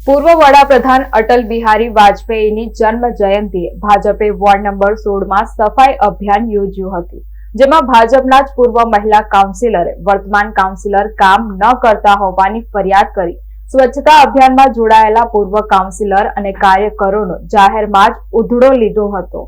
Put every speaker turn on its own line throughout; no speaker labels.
પૂર્વ વડાપ્રધાન અટલ બિહારી વાજપેયીની જન્મ જયંતિએ ભાજપે વોર્ડ નંબર 16માં સફાઈ અભિયાન યોજ્યું હતું, જેમાં ભાજપના જ પૂર્વ મહિલા કાઉન્સિલરે વર્તમાન કાઉન્સિલર કામ ન કરતા હોવાની ફરિયાદ કરી સ્વચ્છતા અભિયાનમાં જોડાયેલા પૂર્વ કાઉન્સિલર અને કાર્યકરોનો જાહેરમાં જ ઉધડો લીધો હતો।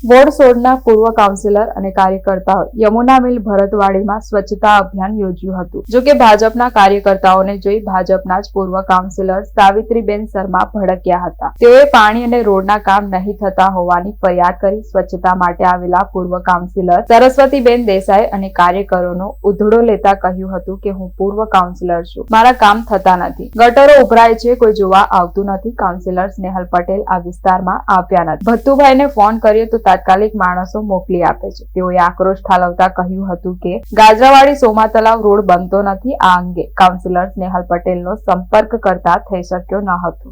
વોર્ડ 16ના પૂર્વ કાઉન્સિલર અને કાર્યકર્તાઓ યમુના મિલ ભરતવાડીમાં સ્વચ્છતા અભિયાન યોજ્યું હતું। જો કે ભાજપના કાર્યકર્તાઓને જોઈ ભાજપના જ પૂર્વ કાઉન્સિલર સાવિત્રીબેન શર્મા ભડક્યા હતા। તેઓએ પાણી અને રોડના કામ નહીં થતા હોવાની ફરિયાદ કરી સ્વચ્છતા માટે આવેલા પૂર્વ કાઉન્સિલર સરસ્વતીબેન દેસાઈ અને કાર્યકરોનો ઉધડો લેતા કહ્યું હતું કે હું પૂર્વ કાઉન્સિલર છું, મારા કામ થતા નથી, ગટરો ઉભરાય છે, કોઈ જોવા આવતું નથી। કાઉન્સિલર સ્નેહલ પટેલ આ વિસ્તારમાં આવ્યા નથી। ભત્તુભાઈને ફોન કર્યો તો તાત્કાલિક માણસો મોકલી આપે છે। તેઓએ આક્રોશ ઠાલવતા કહ્યું હતું કે ગાજરાવાડી સોમા તલાવ રોડ બનતો નથી। આ અંગે કાઉન્સિલર સ્નેહલ પટેલનો સંપર્ક કરતા થઈ શક્યો ન હતો।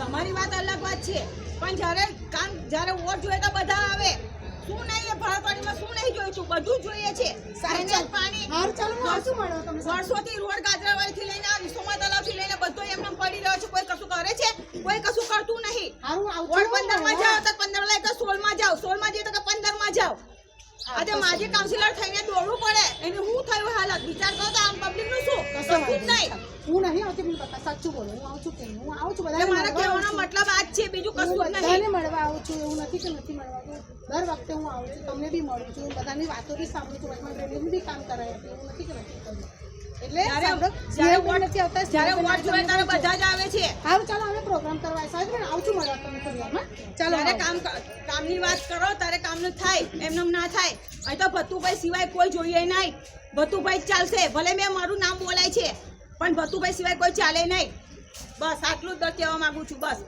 તમારી વાત અલગ વાત છે, પણ જ્યારે વોટ જોઈએ તો બધા આવે। શું નહીં ભરતવાડીમાં શું નહીં જોયું છું, બધું જોઈએ છે। પાણી વર્ષોથી રોડ ગાજરાવાડી થી લઈને સોમા તલાવ થી લઈને બધો એમને પડી રહ્યો છે, કોઈ કશું કરે છે, કોઈ કશું કરતું નહીં। વોર્ડ 15 માં જાઓ તો 15 લાયક 16 માં જાઓ, 16 માં જઈએ તો 15 માં જાઓ। આજે માજી કાઉન્સિલર થઈને દોડવું પડે, એને શું થયું હાલત વિચાર કરો તો આમ પબ્લિક નું શું કશું જ નહીં।
હું નહીં આવતી, મને બતા સાચું બોલો, હું આવું છું કે હું આવું છું, બધા
મારા કહેવાનો મતલબ આ જ છે, બીજું કશું જ નહીં।
બધાને મળવા આવું છું, એવું નથી કે નથી મળવા, દર વખતે હું આવું છું, તમને બી મળું છું, બધાની વાતો બી સાંભળું છું, વચમાં રેડિયોનું બી કામ કરાય, એવું નથી કે નથી કર્યું। એટલે જ્યારે વોટ નથી આવતા,
જ્યારે વોટ જોઈએ ત્યારે બધા જ આવે છે।
હારું ચાલો અમે પ્રોગ્રામ કરવા સાહેબ પણ આવું છું મળવા તમને થોડી વારમાં। ચાલો
ત્યારે કામની વાત કરો ત્યારે કામનું થાય, એમને ના થાય। અહીં તો ભત્તુભાઈ સિવાય કોઈ જોઈએ નહીં, ભત્તુભાઈ જ ચાલશે, ભલે મેં મારું નામ બોલાય છે પણ ભત્તુભાઈ સિવાય કોઈ ચાલે નહીં। બસ આટલું જ કહેવા માંગુ છું, બસ।